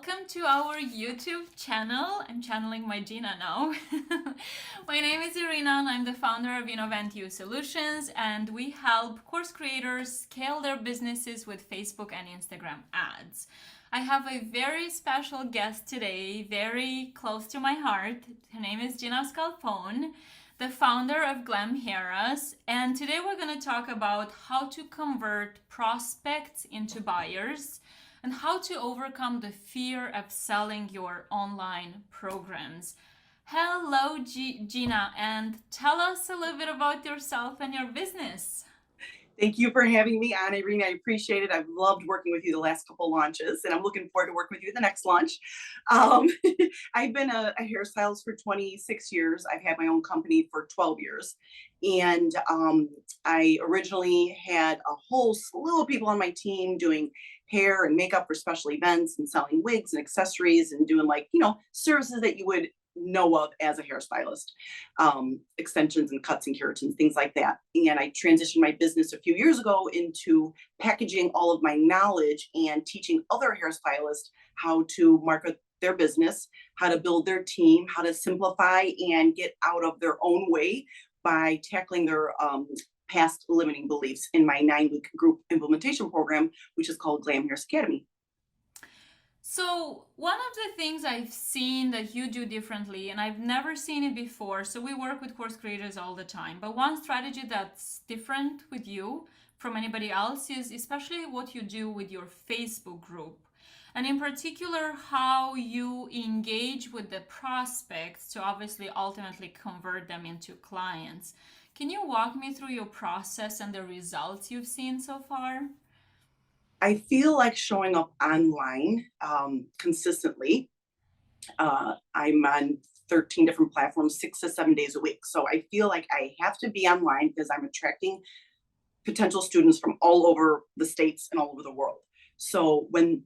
welcome to our YouTube channel. I'm channeling my Gina now. My name is Irina and I'm the founder of Innovent Solutions, and we help course creators scale their businesses with Facebook and Instagram ads. I have a very special guest today, very close to my heart. Her name is Gina Scalfone, the founder of Glam Heras, and today we're going to talk about how to convert prospects into buyers and how to overcome the fear of selling your online programs. Hello, Gina, and tell us a little bit about yourself and your business. Thank you for having me on, Irina. I appreciate it. I've loved working with you the last couple launches, and I'm looking forward to working with you the next launch. I've been a hairstylist for 26 years. I've had my own company for 12 years. And I originally had a whole slew of people on my team doing hair and makeup for special events and selling wigs and accessories and doing services that you would know of as a hairstylist, extensions and cuts and keratins, things like that. And I transitioned my business a few years ago into packaging all of my knowledge and teaching other hairstylists how to market their business, how to build their team, how to simplify and get out of their own way by tackling their past limiting beliefs in my 9-week group implementation program, which is called Glam Hairs Academy. So one of the things I've seen that you do differently, and I've never seen it before, so we work with course creators all the time, but one strategy that's different with you from anybody else is especially what you do with your Facebook group. And in particular, how you engage with the prospects to obviously ultimately convert them into clients. Can you walk me through your process and the results you've seen so far? I feel like showing up online consistently. I'm on 13 different platforms, 6 to 7 days a week. So I feel like I have to be online because I'm attracting potential students from all over the states and all over the world. So when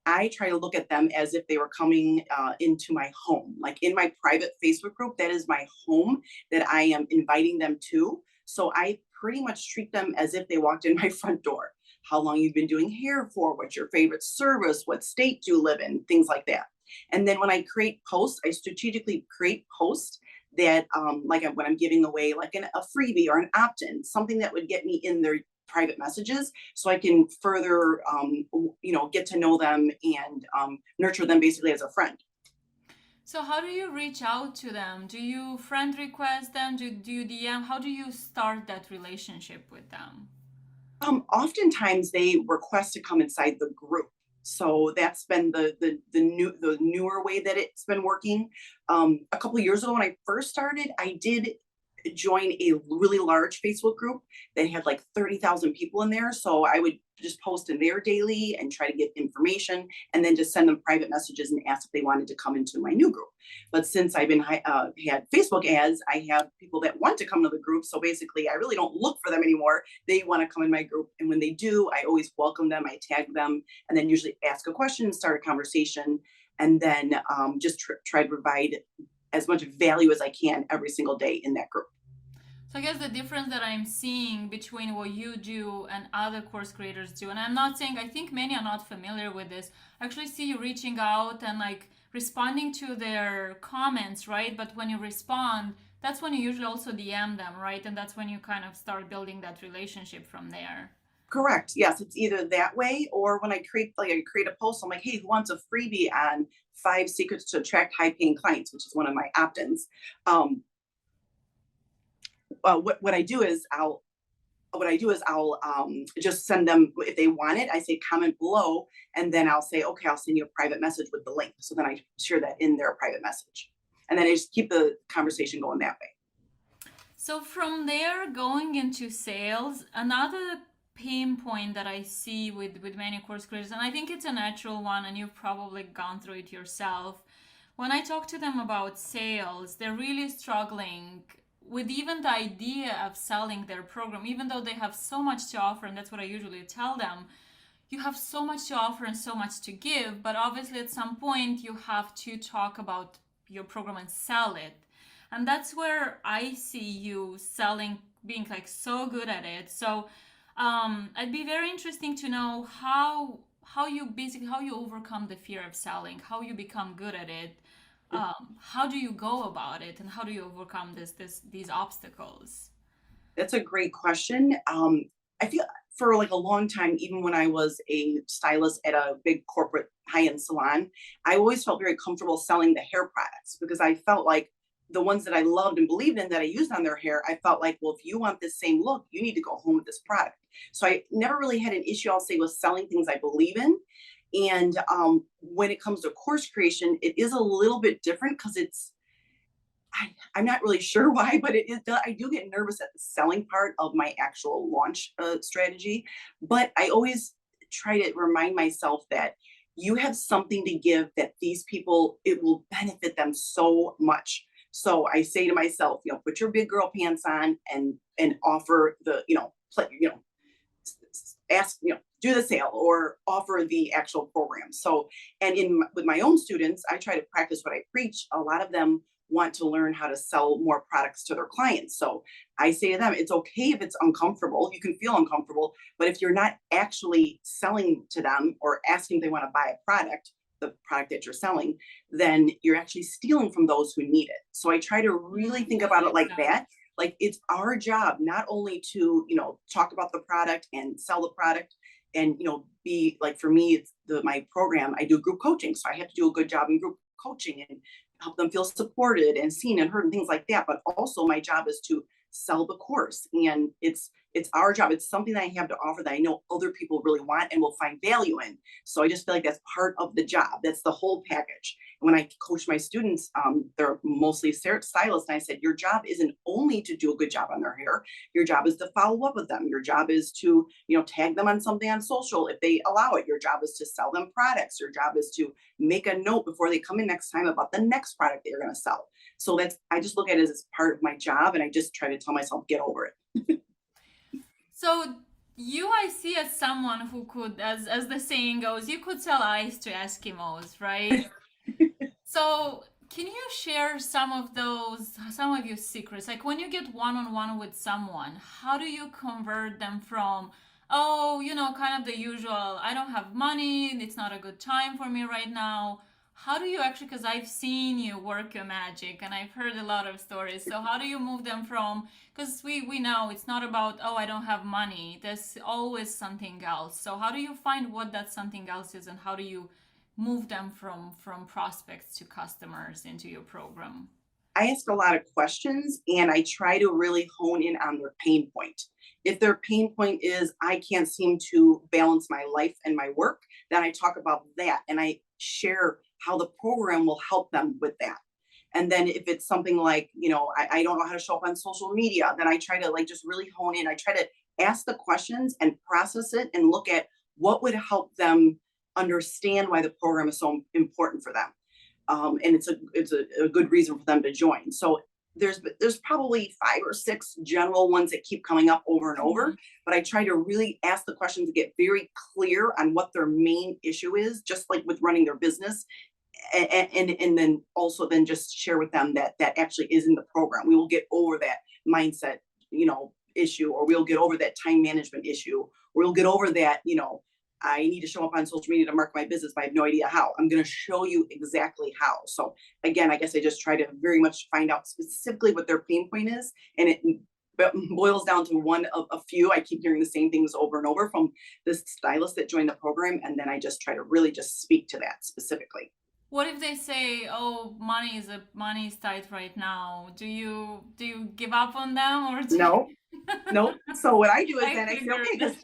I try to look at them as if they were coming into my home, like in my private Facebook group, that is my home that I am inviting them to. So I pretty much treat them as if they walked in my front door. How long you've been doing hair for, what's your favorite service, what state do you live in, things like that. And then when I create posts, I strategically create posts that like when I'm giving away like a freebie or an opt-in, something that would get me in their private messages so I can further, get to know them and nurture them basically as a friend. So how do you reach out to them? Do you friend request them? Do you DM? How do you start that relationship with them? Oftentimes they request to come inside the group. So that's been the newer way that it's been working. A couple of years ago when I first started, I did join a really large Facebook group that had like 30,000 people in there. So I would just post in there daily and try to get information and then just send them private messages and ask if they wanted to come into my new group. But since I've been had Facebook ads, I have people that want to come to the group. So basically I really don't look for them anymore. They want to come in my group. And when they do, I always welcome them. I tag them and then usually ask a question, start a conversation, and then just try to provide as much value as I can every single day in that group. So I guess the difference that I'm seeing between what you do and other course creators do, and I'm not saying, I think many are not familiar with this. I actually see you reaching out and like responding to their comments, right? But when you respond, that's when you usually also DM them, right? And that's when you kind of start building that relationship from there. Correct. Yes, it's either that way or when I create a post, I'm like, hey, who wants a freebie on 5 secrets to attract high-paying clients, which is one of my opt-ins. What I do is I'll just send them, if they want it, I say comment below, and then I'll say, okay, I'll send you a private message with the link. So then I share that in their private message. And then I just keep the conversation going that way. So from there, going into sales, another pain point that I see with many course creators, and I think it's a natural one, and you've probably gone through it yourself. When I talk to them about sales, they're really struggling with even the idea of selling their program, even though they have so much to offer, and that's what I usually tell them. You have so much to offer and so much to give, but obviously at some point you have to talk about your program and sell it. And that's where I see you selling, being like so good at it. So I'd be very interesting to know how you overcome the fear of selling, how you become good at it. How do you go about it, and how do you overcome these obstacles? That's a great question. I feel for like a long time, even when I was a stylist at a big corporate high-end salon, I always felt very comfortable selling the hair products because I felt like the ones that I loved and believed in that I used on their hair, I felt like, well, if you want this same look, you need to go home with this product. So I never really had an issue, I'll say, with selling things I believe in. And when it comes to course creation, it is a little bit different because I'm not really sure why, but I do get nervous at the selling part of my actual launch strategy. But I always try to remind myself that you have something to give that these people, it will benefit them so much. So I say to myself, put your big girl pants on and offer the, ask, do the sale or offer the actual program. So, and with my own students, I try to practice what I preach. A lot of them want to learn how to sell more products to their clients. So I say to them, it's okay if it's uncomfortable. You can feel uncomfortable, but if you're not actually selling to them or asking if they want to buy a product, the product that you're selling, then you're actually stealing from those who need it. So I try to really think about it like that. Like it's our job not only to, talk about the product and sell the product and, be like, for me, it's my program, I do group coaching. So I have to do a good job in group coaching and help them feel supported and seen and heard and things like that. But also my job is to sell the course. And it's our job. It's something that I have to offer that I know other people really want and will find value in. So I just feel like that's part of the job. That's the whole package. And when I coach my students, they're mostly stylists. And I said, your job isn't only to do a good job on their hair. Your job is to follow up with them. Your job is to, tag them on something on social if they allow it. Your job is to sell them products. Your job is to make a note before they come in next time about the next product they're going to sell. So I just look at it as part of my job, and I just try to tell myself, get over it. So I see as someone who could, as the saying goes, you could sell ice to Eskimos, right? So can you share some of your secrets? Like when you get one-on-one with someone, how do you convert them from, oh, kind of the usual, I don't have money, it's not a good time for me right now. How do you actually, because I've seen you work your magic and I've heard a lot of stories. So how do you move them from, because we know it's not about, oh, I don't have money. There's always something else. So how do you find what that something else is, and how do you move them from prospects to customers into your program? I ask a lot of questions and I try to really hone in on their pain point. If their pain point is, I can't seem to balance my life and my work, then I talk about that and I share how the program will help them with that. And then if it's something like, I don't know how to show up on social media, then I try to just really hone in. I try to ask the questions and process it and look at what would help them understand why the program is so important for them. And it's a good reason for them to join. So there's probably 5 or 6 general ones that keep coming up over and over, but I try to really ask the questions to get very clear on what their main issue is, just like with running their business. And then also then just share with them that actually is in the program. We will get over that mindset, issue, or we'll get over that time management issue, or we'll get over that, I need to show up on social media to market my business, but I have no idea how. I'm going to show you exactly how. So again, I guess I just try to very much find out specifically what their pain point is. And it boils down to one of a few. I keep hearing the same things over and over from this stylist that joined the program. And then I just try to really just speak to that specifically. What if they say, "Oh, money is tight right now"? Do you give up on them, or No, no. So what I do is then I say, figured. okay, because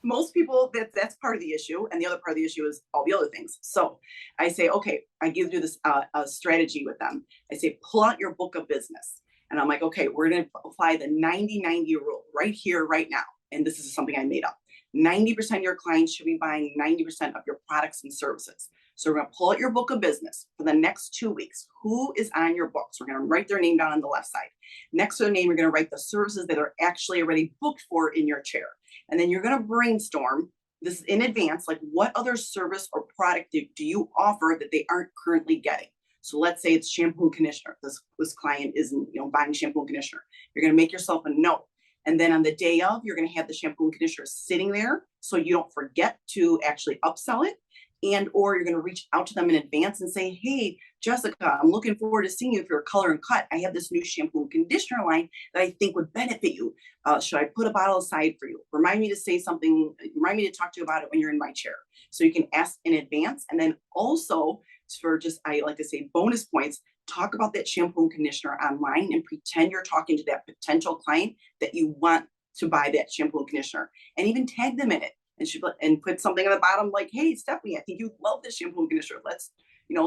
most people that's part of the issue, and the other part of the issue is all the other things. So I say, okay, I give you this a strategy with them. I say, pull out your book of business, and I'm like, okay, we're going to apply the 90-90 rule right here, right now. And this is something I made up. 90% of your clients should be buying 90% of your products and services. So we're going to pull out your book of business for the next 2 weeks. Who is on your books? We're going to write their name down on the left side. Next to their name, we're going to write the services that are actually already booked for in your chair. And then you're going to brainstorm this in advance, like what other service or product do you offer that they aren't currently getting? So let's say it's shampoo and conditioner. This client isn't buying shampoo and conditioner. You're going to make yourself a note. And then on the day of, you're going to have the shampoo and conditioner sitting there so you don't forget to actually upsell it. And or you're going to reach out to them in advance and say, hey, Jessica, I'm looking forward to seeing you for your color and cut. I have this new shampoo and conditioner line that I think would benefit you. Should I put a bottle aside for you? Remind me to say something, remind me to talk to you about it when you're in my chair. So you can ask in advance. And then also for just, I like to say, bonus points, talk about that shampoo and conditioner online and pretend you're talking to that potential client that you want to buy that shampoo and conditioner, and even tag them in it. And put something at the bottom like, hey, Stephanie, I think you love this shampoo and conditioner. Let's,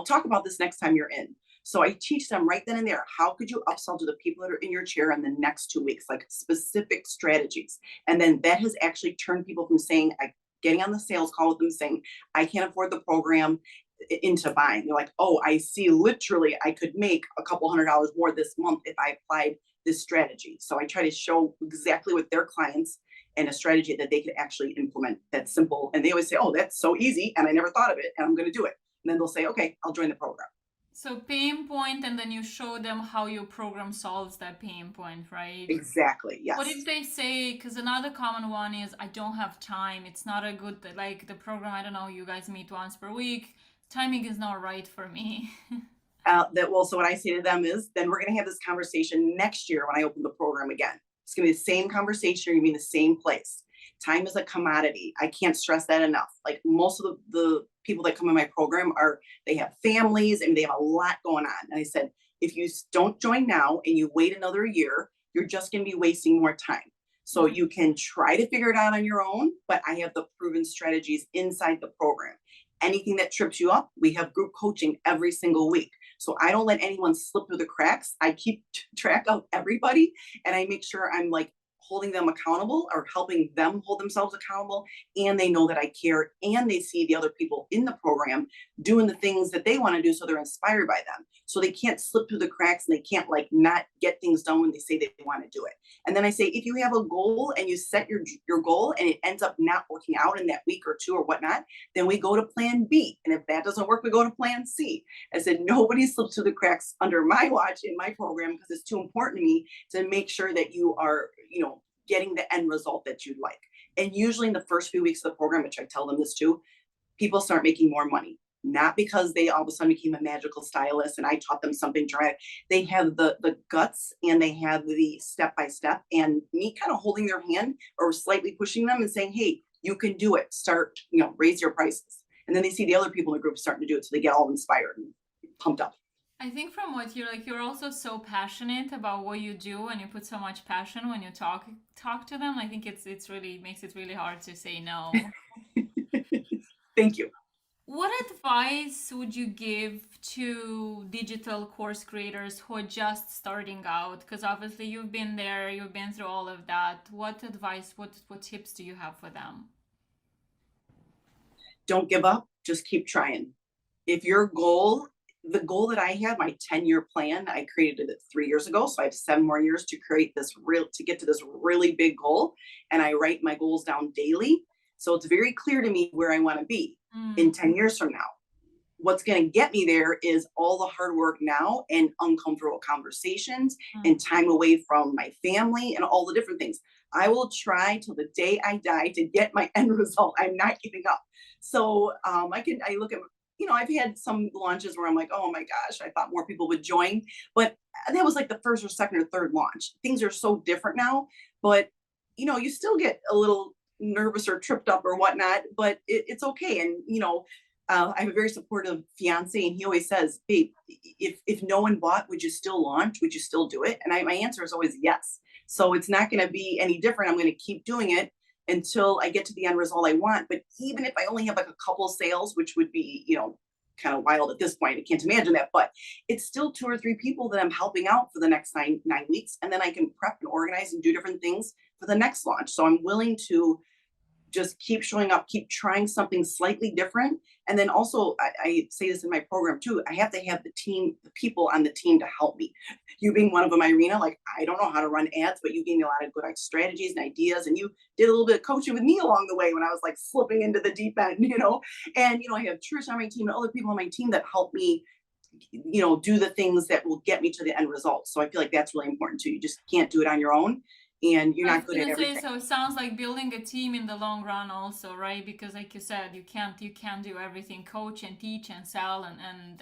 talk about this next time you're in. So I teach them right then and there, how could you upsell to the people that are in your chair in the next 2 weeks, like specific strategies. And then that has actually turned people from saying, getting on the sales call with them saying, I can't afford the program, into buying. They're like, oh, I see, literally I could make a couple $100 more this month if I applied this strategy. So I try to show exactly what their clients and a strategy that they can actually implement that's simple. And they always say, oh, that's so easy. And I never thought of it. And I'm going to do it. And then they'll say, okay, I'll join the program. So pain point, and then you show them how your program solves that pain point, right? Exactly. Yes. What if they say, because another common one is, I don't have time. It's not a good, like the program, I don't know, you guys meet once per week. Timing is not right for me. So what I say to them is, then we're going to have this conversation next year when I open the program again. It's going to be the same conversation. You're going to be in the same place. Time is a commodity. I can't stress that enough. Like most of the people that come in my program they have families and they have a lot going on. And I said, if you don't join now and you wait another year, you're just going to be wasting more time. So you can try to figure it out on your own, but I have the proven strategies inside the program. Anything that trips you up, we have group coaching every single week. So I don't let anyone slip through the cracks. I keep track of everybody and I make sure I'm like holding them accountable or helping them hold themselves accountable. And they know that I care and they see the other people in the program doing the things that they want to do. So they're inspired by them. So they can't slip through the cracks and they can't like not get things done when they say they want to do it. And then I say, if you have a goal and you set your goal and it ends up not working out in that week or two or whatnot, then we go to plan B. And if that doesn't work, we go to plan C. I said, nobody slips through the cracks under my watch in my program because it's too important to me to make sure that you are, getting the end result that you'd like. And usually in the first few weeks of the program, which I tell them this too, people start making more money. Not because they all of a sudden became a magical stylist and I taught them something dramatic. They have the guts and they have the step-by-step and me kind of holding their hand or slightly pushing them and saying, hey, you can do it. Start, raise your prices. And then they see the other people in the group starting to do it. So they get all inspired and pumped up. I think from what you're also so passionate about what you do and you put so much passion when you talk to them. I think it's really makes it really hard to say no. Thank you. What advice would you give to digital course creators who are just starting out? Because obviously you've been there, you've been through all of that. What advice, what tips do you have for them? Don't give up, just keep trying. If the goal that I have, my 10-year plan, I created it 3 years ago. So I have 7 more years to get to this really big goal. And I write my goals down daily. So it's very clear to me where I want to be in 10 years from now. What's going to get me there is all the hard work now and uncomfortable conversations and time away from my family and all the different things. I will try till the day I die to get my end result. I'm not giving up. So I look at, I've had some launches where I'm like, oh my gosh, I thought more people would join, but that was like the first or second or third launch. Things are so different now, but you still get a little nervous or tripped up or whatnot, but it's okay. And, I have a very supportive fiance and he always says, babe, if no one bought, would you still launch? Would you still do it? And my answer is always yes. So it's not going to be any different. I'm going to keep doing it until I get to the end result I want. But even if I only have like a couple of sales, which would be, kind of wild at this point, I can't imagine that, but it's still 2 or 3 people that I'm helping out for the next nine weeks. And then I can prep and organize and do different things for the next launch. So I'm willing to just keep showing up, keep trying something slightly different. And then also, I say this in my program too, I have to have the people on the team to help me. You being one of them, Irina, like, I don't know how to run ads, but you gave me a lot of good strategies and ideas. And you did a little bit of coaching with me along the way when I was like slipping into the deep end, and, I have Trish on my team and other people on my team that help me, do the things that will get me to the end result. So I feel like that's really important too. You just can't do it on your own. and you're I not was good at gonna say, everything. so it sounds like building a team in the long run also, right? Because like you said, you can't do everything, coach and teach and sell and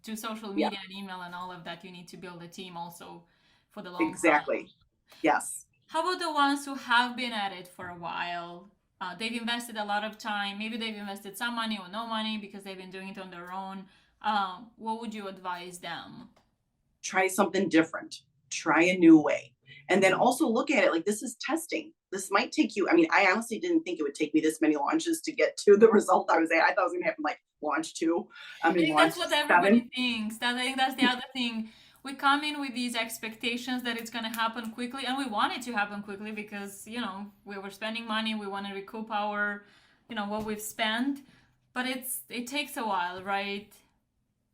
do social Yeah, media and email and all of that. You need to build a team also for the long run. exactly. Yes. How about the ones who have been at it for a while? They've invested a lot of time. Maybe they've invested some money or no money because they've been doing it on their own. What would you advise them? Try something different, try a new way. And then also look at it like this is testing. This might take you, I mean, I honestly didn't think it would take me this many launches to get to the result I was at. I thought it was gonna happen like launch two. I I mean think that's launch what everybody 7. thinks. I think that's the other thing. We come in with these expectations that it's going to happen quickly, and we want it to happen quickly because we were spending money. We want to recoup our, what we've spent, but it takes a while, right?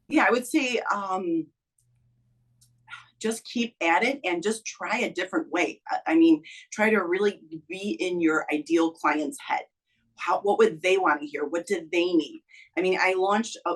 Yeah, I would say just keep at it and just try a different way. I mean, try to really be in your ideal client's head. What would they want to hear? What did they need? I mean, I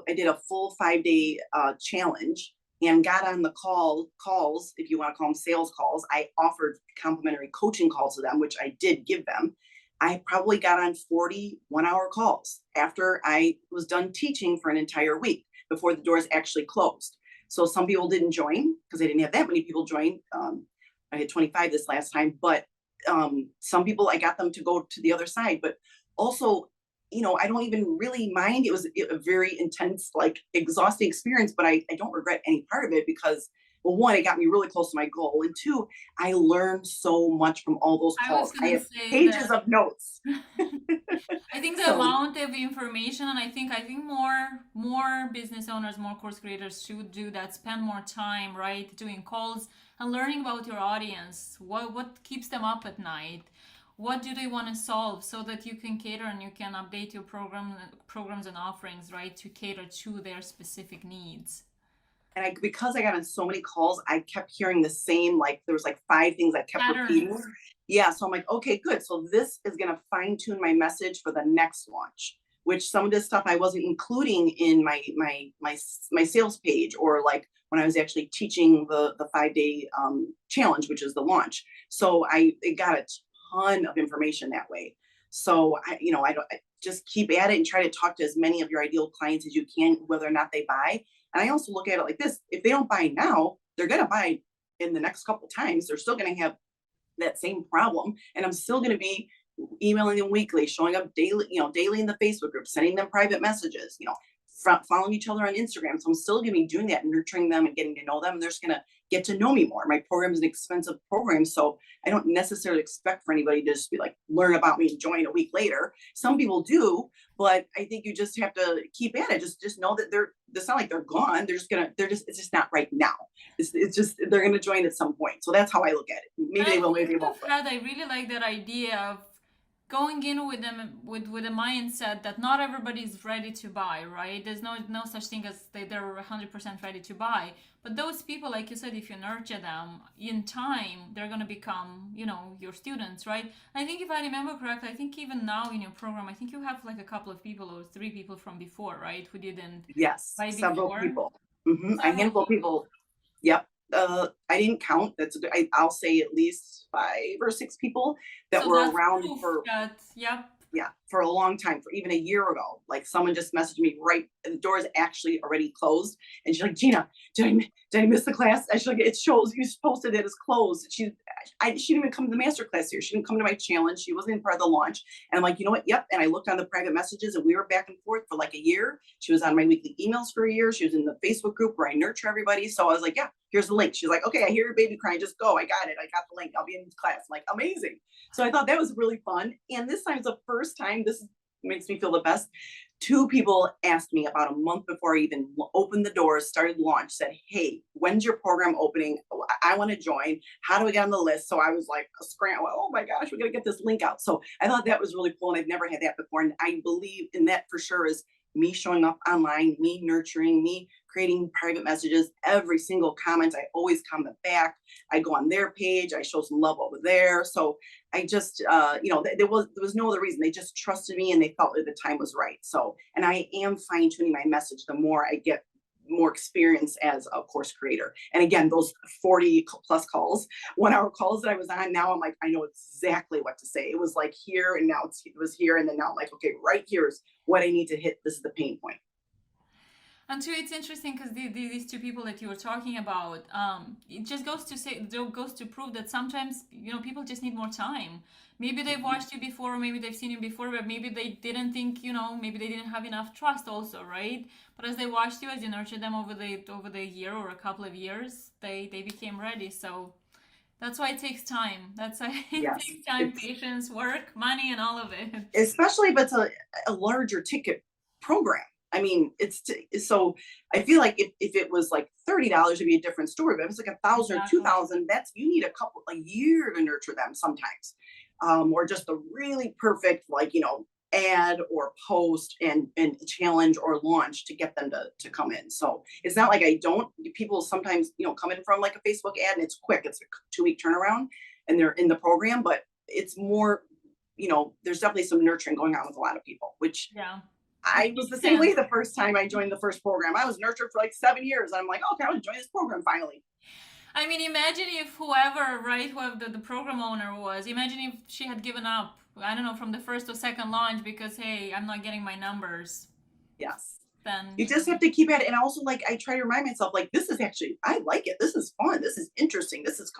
did a full 5-day challenge and got on the calls, if you want to call them sales calls. I offered complimentary coaching calls to them, which I did give them. I probably got on 40 1-hour calls after I was done teaching for an entire week before the doors actually closed. So some people didn't join because I didn't have that many people join. I had 25 this last time, but some people, I got them to go to the other side. But also, I don't even really mind. It was a very intense, like exhausting experience, but I don't regret any part of it because, well, one, it got me really close to my goal. And two, I learned so much from all those I was calls. I gonna have say pages that. of notes. I think the So amount of information, and I think more business owners, more course creators should do that. Spend more time, right, doing calls and learning about your audience. What keeps them up at night? What do they want to solve so that you can cater and you can update your programs and offerings, right, to cater to their specific needs. and because I got on so many calls, I kept hearing the same, like there was like 5 things I kept repeating. Patterns. Yeah, so I'm like, okay, good. So this is gonna fine tune my message for the next launch, which some of this stuff I wasn't including in my sales page, or like when I was actually teaching the 5-day challenge, which is the launch. So it got a ton of information that way. So I just keep at it and try to talk to as many of your ideal clients as you can, whether or not they buy. And I also look at it like this: if they don't buy now, they're going to buy in the next couple times. They're still going to have that same problem. And I'm still going to be emailing them weekly, showing up daily, daily in the Facebook group, sending them private messages, following each other on Instagram. So I'm still going to be doing that, nurturing them and getting to know them. And they're just going to get to know me more. My program is an expensive program, so I don't necessarily expect for anybody to just be like, learn about me and join a week later. Some people do, but I think you just have to keep at it. Just know that it's not like they're gone. It's just not right now. It's just, they're gonna join at some point. So that's how I look at it. And Maybe I they will, think maybe they won't. with that, I really like that idea of going in with them with a mindset that not everybody's ready to buy, right? There's no such thing as they're 100% ready to buy. But those people, like you said, if you nurture them in time, they're gonna become, your students, right? I think if I remember correctly, I think even now in your program, I think you have like a couple of people or 3 people from before, right? Who didn't Yes, buy several before. people. A Several handful of people. people. Yep. I didn't count. I'll say at least 5 or 6 people that So were that's around proof for, that, yep. yeah, for a long time, for even a year ago. Like someone just messaged me right, the doors actually already closed, and she's like, Gina, did I miss the class? I should like, it shows you posted it as closed. She didn't even come to the master class here. She didn't come to my challenge. She wasn't even part of the launch. And I'm like, you know what? Yep. And I looked on the private messages, and we were back and forth for like a year. She was on my weekly emails for a year. She was in the Facebook group where I nurture everybody. So I was like, yeah, here's the link. She's like, okay, I hear your baby crying. Just go. I got it. I got the link. I'll be in class. I'm like, amazing. So I thought that was really fun. And this time is the first time, this makes me feel the best. 2 people asked me about a month before I even opened the doors, started launch, said, hey, when's your program opening? I want to join. How do we get on the list? So I was like, a scramble. Oh my gosh, we got to get this link out. So I thought that was really cool. And I've never had that before. And I believe in that for sure is me showing up online, me nurturing, me creating private messages. Every single comment, I always comment back. I go on their page, I show some love over there. So I just, there was no other reason. They just trusted me and they felt like the time was right. So, and I am fine tuning my message the more I get more experience as a course creator. And again, those 40 plus calls, 1 hour calls that I was on, now I'm like, I know exactly what to say. It was like here, and now it was here, and then now I'm like, okay, right here's what I need to hit. This is the pain point. And too, it's interesting because these two people that you were talking about, it just goes to prove that sometimes people just need more time. Maybe they've watched you before, or maybe they've seen you before, but maybe they didn't think, maybe they didn't have enough trust also, right? But as they watched you, as you nurtured them over the year or a couple of years, they became ready. So that's why it takes time. That's why it Yes, takes time, patience, work, money, and all of it. especially if it's a larger ticket program. I mean, so I feel like if it was like $30, it'd be a different story. But if it's like 1,000 or Exactly. 2,000, you need a year to nurture them sometimes, or just a really perfect ad or post and challenge or launch to get them to come in. So it's not like people sometimes come in from like a Facebook ad and it's quick. It's a 2-week turnaround and they're in the program, but it's more. There's definitely some nurturing going on with a lot of people, which Yeah. I was the same way the first time I joined the first program. I was nurtured for like 7 years. And I'm like, okay, I want to join this program finally. I mean, imagine if whoever the program owner was, imagine if she had given up, I don't know, from the first or second launch because, hey, I'm not getting my numbers. Yes. Then You just have to keep at it. And also, like, I try to remind myself, like, this is actually, I like it. This is fun. This is interesting. This is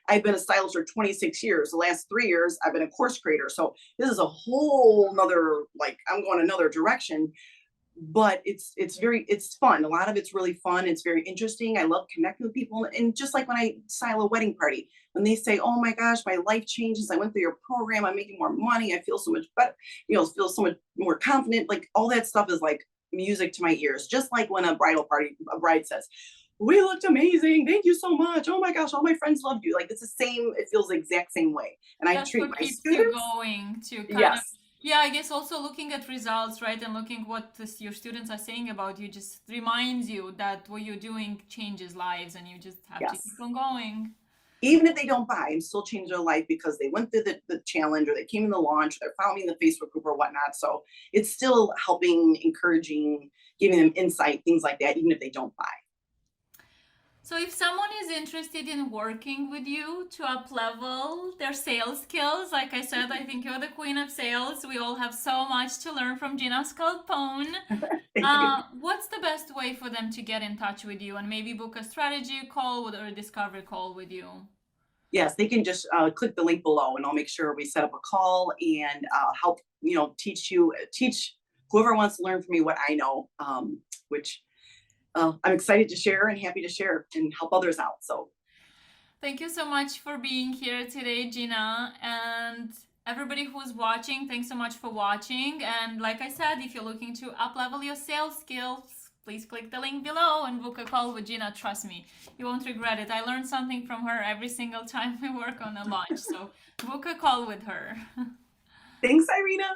I've been a stylist for 26 years. The last 3 years, I've been a course creator. So this is a whole nother, like, I'm going another direction. But it's fun. A lot of it's really fun. It's very interesting. I love connecting with people. And just like when I style a wedding party, when they say, oh my gosh, my life changes. I went through your program. I'm making more money. I feel so much better, feel so much more confident. Like all that stuff is like music to my ears. Just like when a bride says, we looked amazing. Thank you so much. Oh my gosh, all my friends loved you. Like it's the same, it feels the exact same way. And I treat my keeps students. You going to kind Yes. of. Yeah, I guess also looking at results, right, and looking what your students are saying about you just reminds you that what you're doing changes lives, and you just have to keep on going. Even if they don't buy, I'm still changing their life because they went through the challenge, or they came in the launch, or they're following me in the Facebook group or whatnot. So it's still helping, encouraging, giving them insight, things like that, even if they don't buy. So if someone is interested in working with you to up-level their sales skills, like I said, I think you're the queen of sales. We all have so much to learn from Gina Scalpone. What's the best way for them to get in touch with you and maybe book a strategy call or a discovery call with you? Yes, they can just click the link below, and I'll make sure we set up a call and help teach whoever wants to learn from me what I know, which I'm excited to share and happy to share and help others out. So thank you so much for being here today, Gina. And everybody who's watching, thanks so much for watching. And like I said, if you're looking to up-level your sales skills, please click the link below and book a call with Gina. Trust me, you won't regret it. I learn something from her every single time we work on a launch. So book a call with her. thanks, Irina.